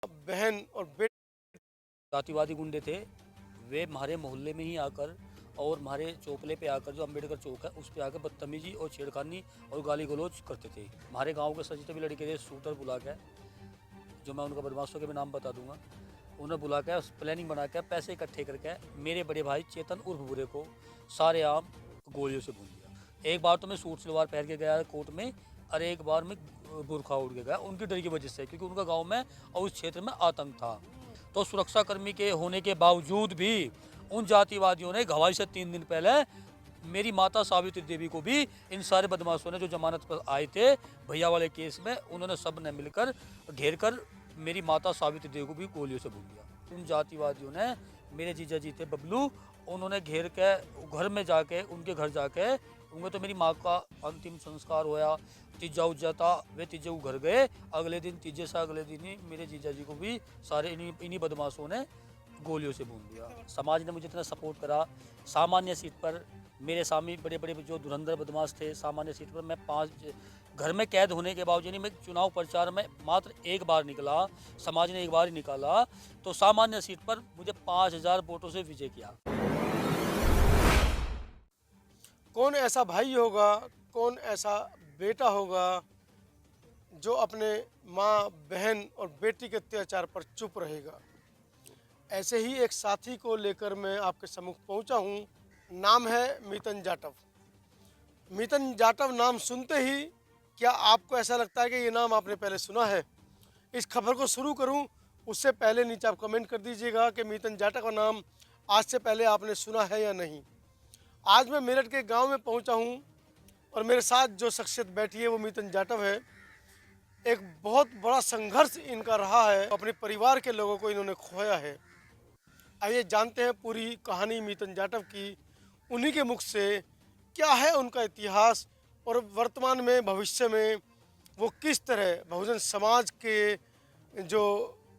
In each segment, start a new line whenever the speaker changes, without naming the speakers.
बहन और बेटी।
जातिवादी गुंडे थे। वे हमारे मोहल्ले में ही आकर और हमारे चौपले पे आकर, जो अम्बेडकर चौक है उस पे आकर बदतमीजी और छेड़खानी और गाली गलौज करते थे। हमारे गांव के सच भी लड़के थे, शूटर बुला के, जो मैं उनका बदमाशों के भी नाम बता दूंगा, उन्हें बुला के प्लानिंग बना के पैसे इकट्ठे करके मेरे बड़े भाई चेतन उर्फ बुरे को सारे आम गोलियों से भून दिया। एक बार तो मैं सूट सलवार पहन के गया कोर्ट में, और एक बार मैं बुरखा उड़ के गया उनकी डर की वजह से, क्योंकि उनका गांव में और उस क्षेत्र में आतंक था। तो सुरक्षा कर्मी के होने के बावजूद भी उन जातिवादियों ने गवाही से 3 दिन पहले मेरी माता सावित्री देवी को भी, इन सारे बदमाशों ने जो जमानत पर आए थे भैया वाले केस में, उन्होंने सब ने मिलकर घेर कर मेरी माता सावित्री देवी को भी गोलियों से भून दिया। उन जातिवादियों ने मेरे जीजा जी थे बबलू, उन्होंने घेर के घर में जाके, उनके घर जाके, उनमें तो मेरी माँ का अंतिम संस्कार होया, तीजा उज्जा था, वे तीजे को घर गए। अगले दिन, तीजे से अगले दिन ही मेरे जीजा जी को भी सारे इन्हीं बदमाशों ने गोलियों से भून दिया। समाज ने मुझे इतना सपोर्ट करा। सामान्य सीट पर मेरे सामने बड़े बड़े जो धुरंधर बदमाश थे, सामान्य सीट पर मैं 5 घर में कैद होने के बावजूद मैं चुनाव प्रचार में मात्र एक बार निकला, समाज ने एक बार ही निकाला, तो सामान्य सीट पर मुझे 5000 वोटों से विजय किया।
कौन ऐसा भाई होगा, कौन ऐसा बेटा होगा जो अपने माँ, बहन और बेटी के अत्याचार पर चुप रहेगा। ऐसे ही एक साथी को लेकर मैं आपके सम्मुख पहुंचा हूं। नाम है मीतन जाटव। मीतन जाटव नाम सुनते ही क्या आपको ऐसा लगता है कि ये नाम आपने पहले सुना है? इस खबर को शुरू करूं उससे पहले नीचे आप कमेंट कर दीजिएगा कि मीतन जाटव का नाम आज से पहले आपने सुना है या नहीं। आज मैं मेरठ के गांव में पहुंचा हूं और मेरे साथ जो शख्सियत बैठी है वो मीतन जाटव है। एक बहुत बड़ा संघर्ष इनका रहा है, अपने परिवार के लोगों को इन्होंने खोया है। आइए जानते हैं पूरी कहानी मीतन जाटव की, उन्हीं के मुख से क्या है उनका इतिहास और वर्तमान में, भविष्य में वो किस तरह बहुजन समाज के जो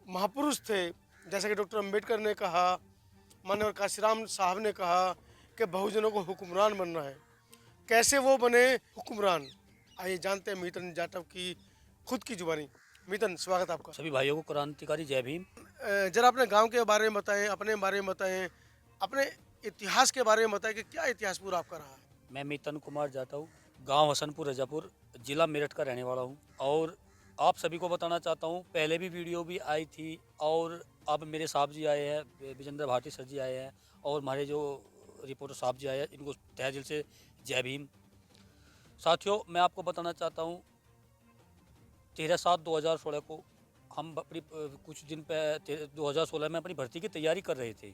महापुरुष थे, जैसे कि डॉक्टर अंबेडकर ने कहा, माननीय काशीराम साहब ने कहा कि बहुजनों को हुक्मरान बनना है, कैसे वो बने हुक्मरान। आइए जानते हैं मीतन जाटव की खुद की जुबानी। मीतन, स्वागत आपका।
सभी भाइयों को क्रांतिकारी जय भीम।
जरा अपने गांव के बारे में बताएं, अपने बारे में बताएं, अपने इतिहास के बारे में बताएं कि क्या इतिहास पूरा आपका रहा है।
मैं मीतन कुमार जाता हूँ, गांव हसनपुर रजापुर, जिला मेरठ का रहने वाला हूँ। और आप सभी को बताना चाहता हूँ, पहले भी वीडियो भी आई थी, और अब मेरे साहब जी आए हैं, विजेंद्र भारती सर जी आए हैं, और हमारे जो रिपोर्टर साहब जी आए हैं, इनको तहे दिल से जय भीम। साथियों, मैं आपको बताना चाहता हूँ, 13/7/2016 को हम अपनी कुछ दिन पे 2016 में अपनी भर्ती की तैयारी कर रहे थे।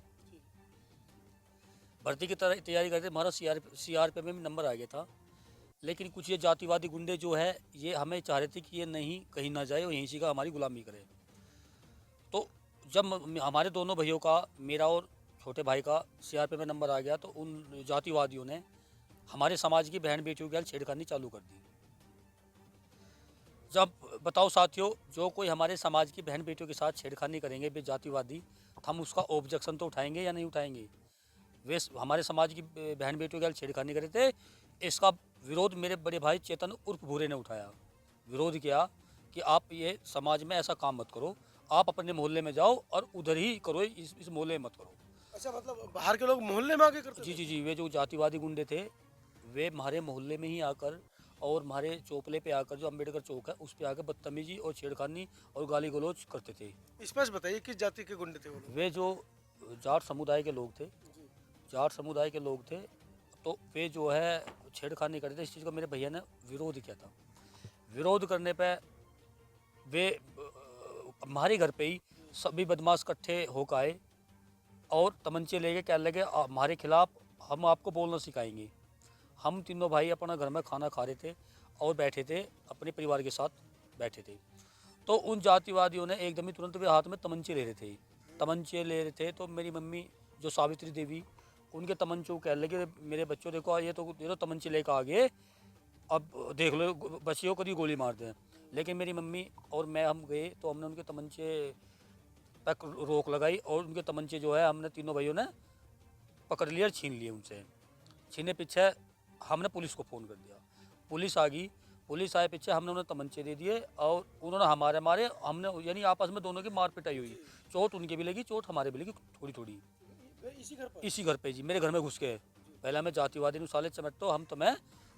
भर्ती की तैयारी करते हमारा CRP में भी नंबर आ गया था। लेकिन कुछ ये जातिवादी गुंडे जो है, ये हमें चाह रहे थे कि ये नहीं कहीं ना जाए और यहीं से का हमारी गुलामी करे। तो जब हमारे दोनों भाइयों का, मेरा और छोटे भाई का CRP में नंबर आ गया, तो उन जातिवादियों ने हमारे समाज की बहन बेटियों के साथ छेड़खानी चालू कर दी। जब बताओ साथियों, जो कोई हमारे समाज की बहन बेटियों के साथ छेड़खानी करेंगे बे जातिवादी, हम उसका ऑब्जेक्शन तो उठाएंगे या नहीं उठाएंगे? वे हमारे समाज की बहन बेटियों के साथ छेड़खानी करे थे, इसका विरोध मेरे बड़े भाई चेतन उर्फ भूरे ने उठाया। विरोध किया कि आप ये समाज में ऐसा काम मत करो, आप अपने मोहल्ले में जाओ और उधर ही करो, इस मोहल्ले में मत करो।
अच्छा, मतलब बाहर के लोग मोहल्ले में आके करते
जी
थे?
जी जी, वे जो जातिवादी गुंडे थे, वे हमारे मोहल्ले में ही आकर और हमारे चौपले पे आकर, जो अम्बेडकर चौक है उस पे आकर बदतमीजी और छेड़खानी और गाली गलौज करते थे।
स्पष्ट बताइए किस जाति के गुंडे थे वो लोग?
वे जो जाट समुदाय के लोग थे,
जी।
जाट समुदाय के लोग थे, तो वे जो है छेड़खानी करते थे। इस चीज़ का मेरे भैया ने विरोध किया था। विरोध करने पे वे हमारे घर पे ही सभी बदमाश इकट्ठे होकर आए और तमंचे लेके कहने लगे, हमारे खिलाफ हम आपको बोलना सिखाएंगे। हम तीनों भाई अपना घर में खाना खा रहे थे और बैठे थे, अपने परिवार के साथ बैठे थे। तो उन जातिवादियों ने एकदम ही तुरंत वे हाथ में तमंचे ले रहे थे। तमंचे ले रहे थे तो मेरी मम्मी जो सावित्री देवी, उनके तमंचों कहने लगे, मेरे बच्चों देखो, ये तो तमंचे लेकर आ गए, अब देख लो बच्चियों को दी गोली मार दें। लेकिन मेरी मम्मी और मैं, हम गए तो हमने उनके तमंचे तक रोक लगाई और उनके तमंचे जो है हमने तीनों भाइयों ने पकड़ लिया, छीन लिए उनसे। छीने पीछे हमने पुलिस को फ़ोन कर दिया। पुलिस आ गई। पुलिस आए पीछे, हमने उन्हें तमंचे दे दिए और उन्होंने हमारे मारे, हमने यानी आपस में दोनों की मार पिटाई हुई। चोट उनके भी लगी, चोट हमारे भी लगी थोड़ी थोड़ी। इसी घर पे जी, मेरे घर में घुस के पहला मैं जातिवादी नु साले चमटो,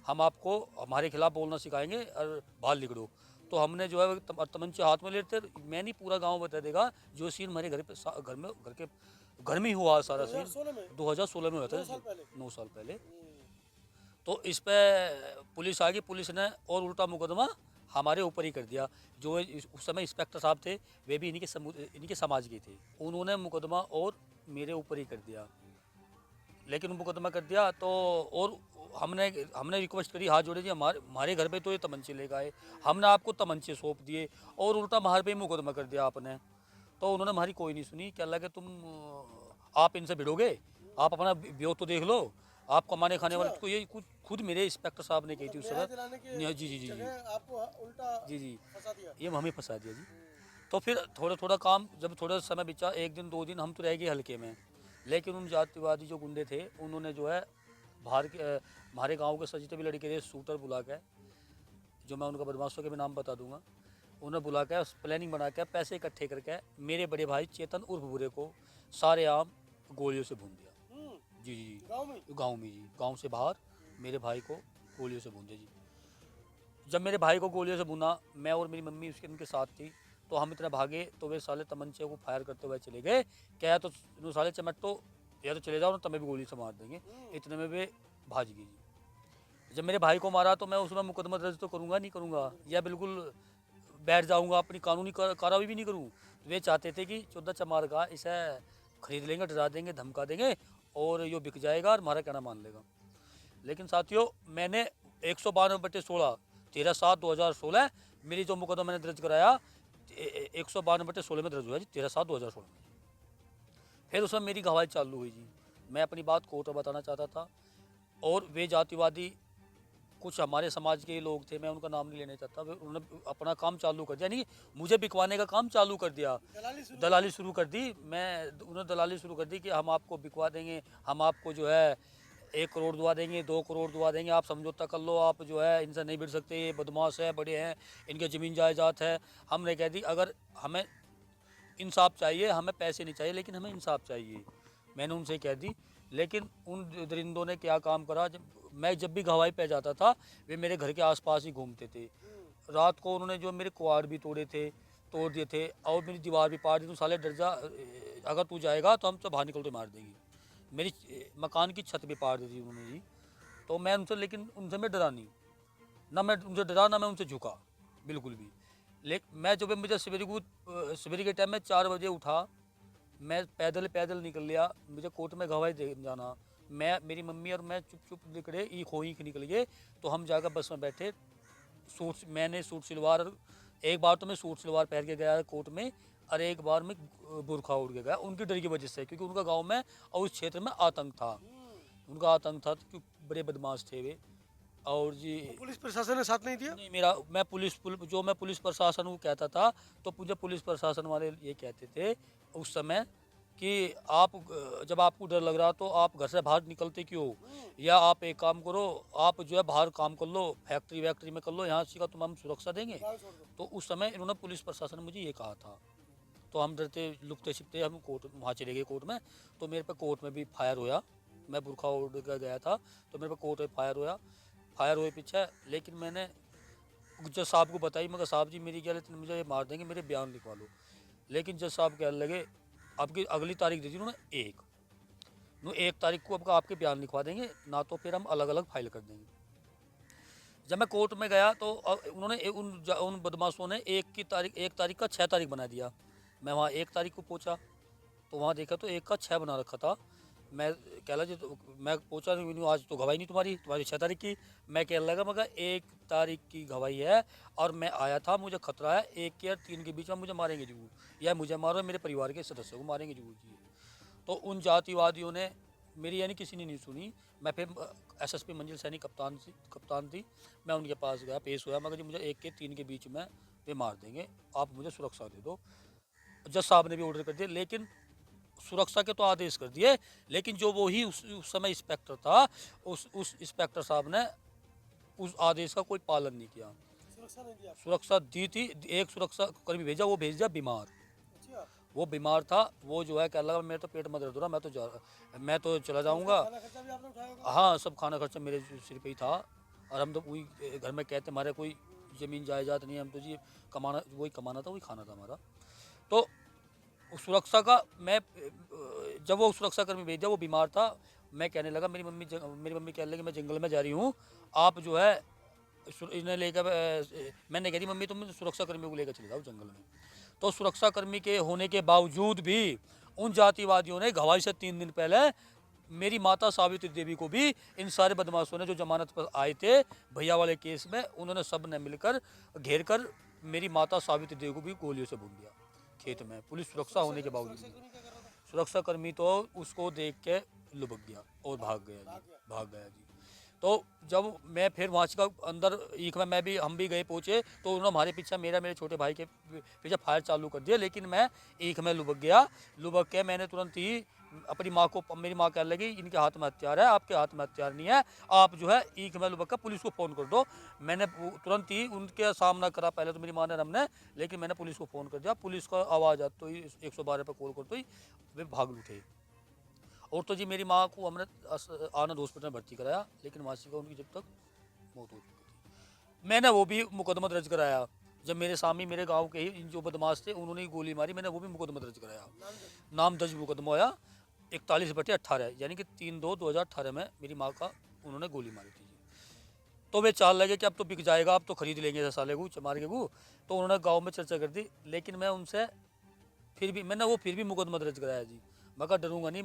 हम आपको हमारे खिलाफ बोलना सिखाएंगे और बाहर निकलो। तो हमने जो है तमंचे हाथ में लेते, मैं नहीं पूरा गांव बता देगा जो सीन हमारे घर पे घर में ही हुआ सारा सीन। 2016 में हुआ था, 9 साल पहले। तो इस पे पुलिस आ गई, पुलिस ने और उल्टा मुकदमा हमारे ऊपर ही कर दिया। जो उस समय इंस्पेक्टर साहब थे वे भी इन्हीं के समाज के थे, उन्होंने मुकदमा और मेरे ऊपर ही कर दिया। लेकिन मुकदमा कर दिया तो और हमने रिक्वेस्ट करी, हाथ जोड़े जी, हमारे घर पे तो ये तमंचे लेकर आए, हमने आपको तमंचे सौंप दिए और उल्टा हमारे पे ही मुकदमा कर दिया आपने। तो उन्होंने हमारी कोई नहीं सुनी। क्या लगे आप इनसे भिड़ोगे, आप अपना ब्योत तो देख लो, आप कमाने खाने वाले को। ये खुद मेरे इंस्पेक्टर साहब ने कही थी उस समय। जी जी जी जी
आपको उल्टा
जी जी
फंसा दिया।
ये हमें फंसा दिया जी। तो फिर थोड़ा थोड़ा काम, जब थोड़ा समय बिचा, 1 दिन 2 दिन हम तो रह गए हल्के में। लेकिन उन जातिवादी जो गुंडे थे उन्होंने जो है हमारे गांव के सजते भी लड़के थे, शूटर बुला के, जो मैं उनका बदमाशों के भी नाम बता दूंगा, उन्हें बुला के प्लानिंग बना के पैसे इकट्ठे करके मेरे बड़े भाई चेतन उर्फ बुरे को सारे आम गोलियों से भून दिया। जी जी जी, गाँव में जी, गाँव से बाहर मेरे भाई को गोलियों से भून दिया जी। जब मेरे भाई को गोलियों से भूना, मैं और मेरी मम्मी उनके साथ थी, तो हम इतना भागे तो वे साले तमंचे को फायर करते हुए चले गए। क्या तो साले चमटो, या तो चले जाओ ना, तुम्हें भी गोली से मार देंगे। इतने में वे भाज गई जी। जब मेरे भाई को मारा तो मैं उसमें मुकदमा दर्ज तो करूँगा नहीं करूँगा, या बिल्कुल बैठ जाऊँगा, अपनी कानूनी कार्रवाई भी नहीं करूँ। तो वे चाहते थे कि 14 चमार का इसे खरीद लेंगे, डरा देंगे, धमका देंगे और ये बिक जाएगा और हमारा कहना मान लेगा। लेकिन साथियों, मैंने 192/16 13/7/2016 मेरी जो मुकदमा मैंने दर्ज कराया 192/16 में दर्ज हुआ जी, 13/7/2016 में। फिर उसमें मेरी गवाही चालू हुई जी। मैं अपनी बात कोर्ट में बताना चाहता था और वे जातिवादी कुछ हमारे समाज के लोग थे, मैं उनका नाम नहीं लेना चाहता, उन्होंने अपना काम चालू कर दिया, यानी मुझे बिकवाने का काम चालू कर दिया, दलाली शुरू कर दी। उन्होंने दलाली शुरू कर दी कि हम आपको बिकवा देंगे, हम आपको जो है 1 करोड़ दुआ देंगे, 2 करोड़ दुआ देंगे, आप समझौता कर लो, आप जो है इनसे नहीं भिड़ सकते, ये बदमाश है, बड़े हैं, इनके ज़मीन जायदाद है। हमने कह दी अगर हमें इंसाफ चाहिए, हमें पैसे नहीं चाहिए, लेकिन हमें इंसाफ चाहिए, मैंने उनसे कह दी। लेकिन उन दरिंदों ने क्या काम करा, जब भी गवाही पे जाता था वे मेरे घर के आसपास ही घूमते थे। रात को उन्होंने जो मेरे कुआर भी तोड़ दिए थे और मेरी दीवार भी पाड़ दी। तू साले डर जा, अगर तू जाएगा तो हम तो बाहर निकल के मार देंगी। मेरी मकान की छत भी पाड़ दी थी उन्होंने जी। तो मैं उनसे, लेकिन उनसे मैं डरा नहीं, ना मैं उनसे डरा, ना मैं उनसे झुका बिल्कुल भी। लेकिन मैं जब मुझे सवेरे के टाइम में 4 बजे उठा, मैं पैदल निकल लिया, मुझे कोर्ट में गवाही दे जाना। मेरी मम्मी और मैं चुप निकले, ई खोई निकल गए। तो हम जाकर बस में बैठे, मैंने सूट सलवार, एक बार तो मैं सूट सलवार पहन के गया कोर्ट में, और एक बार मैं बुरखा उड़ के गया उनकी डर की वजह से, क्योंकि उनका गांव में और उस क्षेत्र में आतंक था, उनका आतंक था, क्योंकि बड़े बदमाश थे वे। और जी
पुलिस प्रशासन ने साथ नहीं दिया।
नहीं, मैं पुलिस प्रशासन को कहता था तो मुझे पुलिस प्रशासन वाले ये कहते थे उस समय कि जब आपको डर लग रहा तो आप घर से बाहर निकलते क्यों, या आप एक काम करो, आप जो है बाहर काम कर लो, फैक्ट्री में कर लो, यहाँ से का तुम हम सुरक्षा देंगे। तो उस समय इन्होंने पुलिस प्रशासन ने मुझे ये कहा था। तो हम डरते लुकते छिपते हम कोर्ट वहाँ चले गए कोर्ट में। तो मेरे पे कोर्ट में भी फायर होया, मैं बुरखा उड़ कर गया था तो मेरे पे कोर्ट में फायर हुए पीछे। लेकिन मैंने जज साहब को बताई, मगर साहब जी मेरी क्या लेते, मुझे मार देंगे, मेरे बयान लिखवा लो। लेकिन जज साहब कहने लगे आपकी अगली तारीख दी थी उन्होंने 1 तारीख को आपके बयान लिखवा देंगे, ना तो फिर हम अलग अलग फाइल कर देंगे। जब मैं कोर्ट में गया तो उन्होंने उन बदमाशों ने 1 तारीख का 6 तारीख बना दिया। मैं वहाँ 1 तारीख को पहुँचा तो वहाँ देखा तो 1 का 6 बना रखा था। मैं कहला जी, तो मैं पूछा नहीं, आज तो गवाही नहीं तुम्हारी 6 तारीख की। मैं कहने लगा मगर 1 तारीख की गवाही है और मैं आया था, मुझे खतरा है 1 या 3 के बीच में मुझे मारेंगे जरूर, या मुझे मारो मेरे परिवार के सदस्यों को मारेंगे जरूर जी। तो उन जातिवादियों ने मेरी यानी किसी ने नहीं सुनी। मैं फिर SSP मंजिल सैनी कप्तान थी, मैं उनके पास गया, पेश हुआ, मगर जी मुझे 1 के 3 के बीच में वे मार देंगे, आप मुझे सुरक्षा दे दो। जज साहब ने भी ऑर्डर कर दिया, लेकिन सुरक्षा के तो आदेश कर दिए, लेकिन जो वो ही उस समय इंस्पेक्टर था, उस इंस्पेक्टर साहब ने उस आदेश का कोई पालन नहीं किया।
सुरक्षा नहीं दिया?
सुरक्षा दी थी, एक सुरक्षा कर्मी भेजा, वो भेज दिया बीमार।
अच्छा,
वो बीमार था, वो जो है कहने लगा मेरे तो पेट में दर्द हो रहा, मैं तो चला जाऊँगा।
खाना खर्चा भी आपने उठाया होगा?
हाँ, सब खाना खर्चा मेरे सिर पे ही था। और हम तो वही घर में कहते हमारे कोई ज़मीन जायदाद नहीं है, हम तो जी कमाना, वही कमाना था, वही खाना था हमारा। तो उस सुरक्षा का मैं जब वो सुरक्षा कर्मी भेज दिया, वो बीमार था, मैं कहने लगा मेरी मम्मी कहने लगी मैं जंगल में जा रही हूँ, आप जो है इन्हें लेकर मैंने कह दी मम्मी तुम सुरक्षा कर्मी को लेकर चले जाओ जंगल में। तो सुरक्षा कर्मी के होने के बावजूद भी उन जातिवादियों ने गवाही से 3 दिन पहले मेरी माता सावित्री देवी को भी, इन सारे बदमाशों ने जो जमानत पर आए थे भैया वाले केस में, उन्होंने सब ने मिलकर घेर कर मेरी माता सावित्री देवी को भी गोलियों से भून दिया खेत में, पुलिस सुरक्षा होने के बावजूद।
सुरक्षा कर्मी क्या कर रहा था?
सुरक्षा कर्मी तो उसको देख के लुबक गया और भाग गया जी। तो जब मैं फिर वहाँ का अंदर ईख में मैं भी हम भी गए पहुँचे, तो उन्होंने हमारे पीछे मेरे छोटे भाई के पीछे फायर चालू कर दिया, लेकिन मैं ईख में लुबक गया। लुबक के मैंने तुरंत ही अपनी माँ को, मेरी माँ कहने लगी इनके हाथ में हथियार है, आपके हाथ में हथियार नहीं है, आप जो है ईख में लुबक कर पुलिस को फ़ोन कर दो। मैंने तुरंत ही उनके सामना करा, पहले तो मेरी माँ ने हमने, लेकिन मैंने पुलिस को फ़ोन कर दिया। पुलिस का आवाज़ आते ही 112 पर कॉल करते ही वे भाग उठे। और तो जी मेरी माँ को हमने आनंद हॉस्पिटल में भर्ती कराया, लेकिन मासी का उनकी जब तक मौत हो चुकी थी। मैंने वो भी मुकदमा दर्ज कराया, जब मेरे सामने मेरे गांव के ही जो बदमाश थे उन्होंने गोली मारी, मैंने वो भी मुकदमा दर्ज कराया। नाम दर्ज मुकदमा होया 41/18, यानी कि 3/2/2018 में मेरी माँ का उन्होंने गोली मारी थी। तो वे चाल लगे कि अब तो बिक जाएगा, अब तो खरीद लेंगे ऐसा साले को मार के को, तो उन्होंने गाँव में चर्चा कर दी। लेकिन मैं उनसे फिर भी मुकदमा दर्ज कराया जी। मैं कहा डरूंगा नहीं।